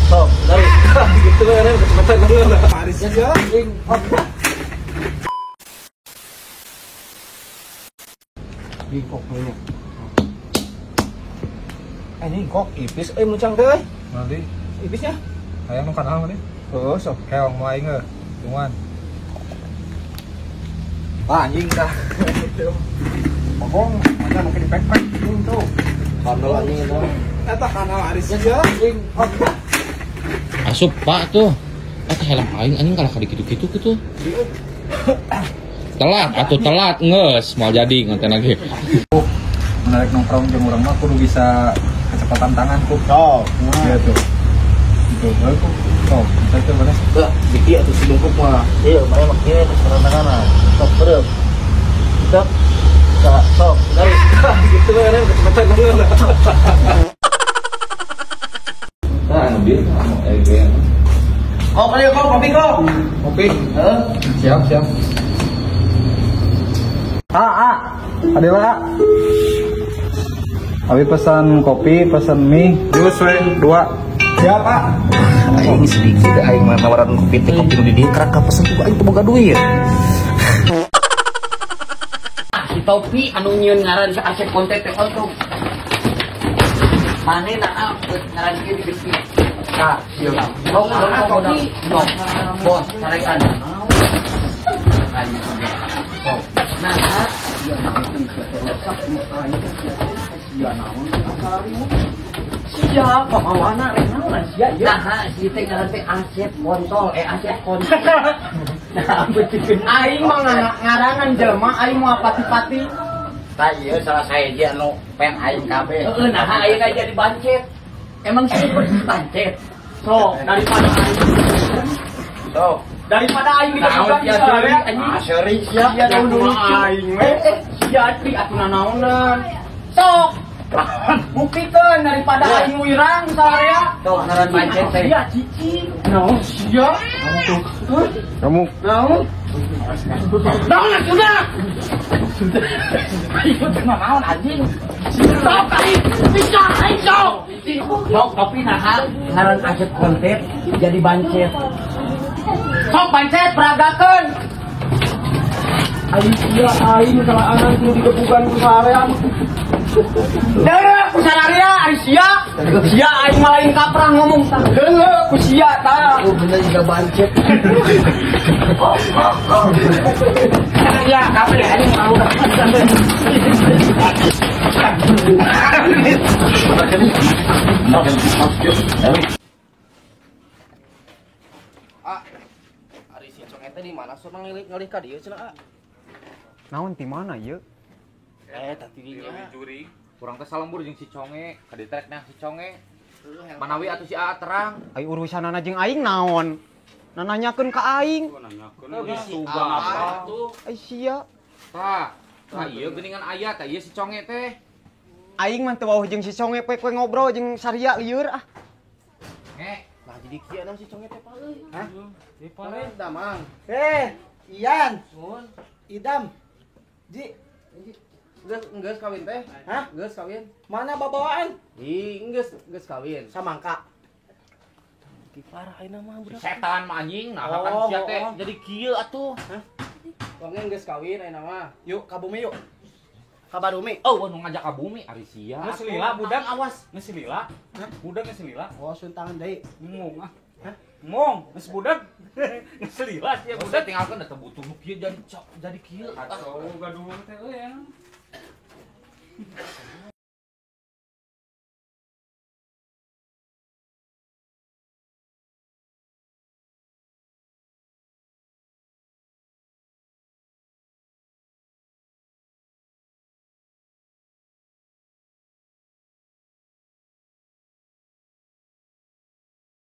Sok, dari gitu kan kecepatan dulu. Paris ya. Di kok banyak. Ini kok ipis muncang teh. Nanti Ipisnya. hayang nu kanal mah nih. Oh, sok. Keong mulai nge. Cuman Anjing dah. Bokong, mana mungkin di pek-pek tuh. Kandel anjing itu. Eta kanal Aris ya. Asup pak tuh. Eta helm aing anjing kalah kali gitu-gitu gitu. Telat atau telat nges mau jadi ngonten lagi. menarik nongkrong jeung urang mah kudu bisa kecepatan tangan ku. Oh, Iya tuh. Gitu. Bae ku. Oh, bisa teh mana? Tuh, diki atuh si bungkuk mah. Iya, maya makieu terus tangan. Sok beureup. Sok. Sok, dari gitu kan kecepatan dulu. Nah, ambil Oh, kali kok kopi kok. Kopi. Heeh. Siap, siap. Ada lah. Abi pesan kopi, pesan mie, jus we 2. Siap, Pak. Aing sedikit aing mah nawaran kopi teh kopi di dieu karena pesen tuh aing teu boga duit. Si Topi anu nyieun ngaran sa Asep konten teh untuk manehna ngaran kieu di bisi. Nah, sieu. Mau kopi, bos, sarekan. Nah, siapa mawana renawan sia ya. Nah, si teh ngaran teh Asep kontol, Asep kontol. Nah, betul. Aing mah ngaranan jelema aing mau pati-pati. Tah ieu salah saeja anu pen aing kabeh. Heeh, nah aing aja dibancet. Emang sih dibancet. So, daripada aing. So, daripada aing dibancet di sare anjing. Seri sia dulu aing we. Sia ati atuna naonan. Sok. Buktikan daripada aing wirang sarea. Sok ngaran bancet teh. Iya cici. Naon sia? Kamu Naon? Naon sudah. Ayo naon anjing. Sok aing bisa aing sok. Sok kopi nah ngaran Asep konten jadi bancet. Sok bancet peragakeun. Aing sia aing salah anan kudu digebugan ku sarean. Heeh, ku salaria ari sia. Sia aing mah lain kaprah ngomong tah. Heeh, ku sia tah. Oh bener juga bancet. Ya, kabeh aing mau. Ari si Cong eta di mana sok ngelih ka dieu cenah? naon ti mana ieu? Tadi dinya. Kurang teh salembur jeung si Conge, ka dieu trek nah si Conge. Manawi atuh si A terang. Ai urusanana jeung aing naon? Nananyakeun ka aing. Subang apa? Ai sia. Tah, ieu geuningan aya tah ieu si Conge teh. Aing mah teu wauh jeung si Conge poe ngobrol jeung Saria lieur ah. Nah jadi kieu naon si Conge teh pa euy. Hah? Di pare damang. Ian, Mun. Idam. Ji, Geus kawin teh? Hah? Geus kawin? mana babawaan? Geus kawin. Samangka. Ki parah ayeuna mah budak. Setan mah anjing, nah Oh, kan sia teh oh. jadi kieu atuh. Wonge geus kawin ayeuna mah. Yuk, ka bumi yuk. Ka Badumi. Oh, nu ngajak ka bumi ari sia. Geus lila budak. Awas. Geus lila. Budak geus lila. Oh, suntangan deui. Bingung ah. Hah? Ngong, geus budak. Geus lila sia Ya budak. udah tinggalkan da teu butuh nu kieu jadi kieu. Oh, gaduh teh euy ya.